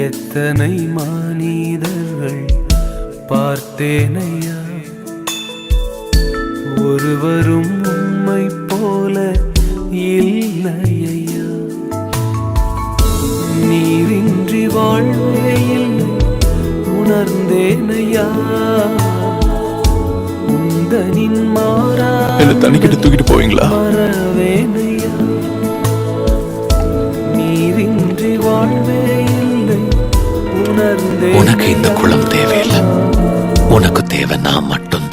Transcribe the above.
எத்தனை மனிதர்கள் பார்த்தேனையா, ஒருவரும் உம்மை போல இல்லையா. நீரின்றி வாழ்வே இல்லை உணர்ந்தேனையா, உந்தனின் மாறா தண்ணிக்கிட்டு தூக்கிட்டு போவீங்களா? மறவேனையா. நீரின்றி வாழ்வே இல்லை உணர்ந்தே. உனக்கு இந்த குளம் தேவையில்லை, உனக்கு தேவை நான் மட்டும்.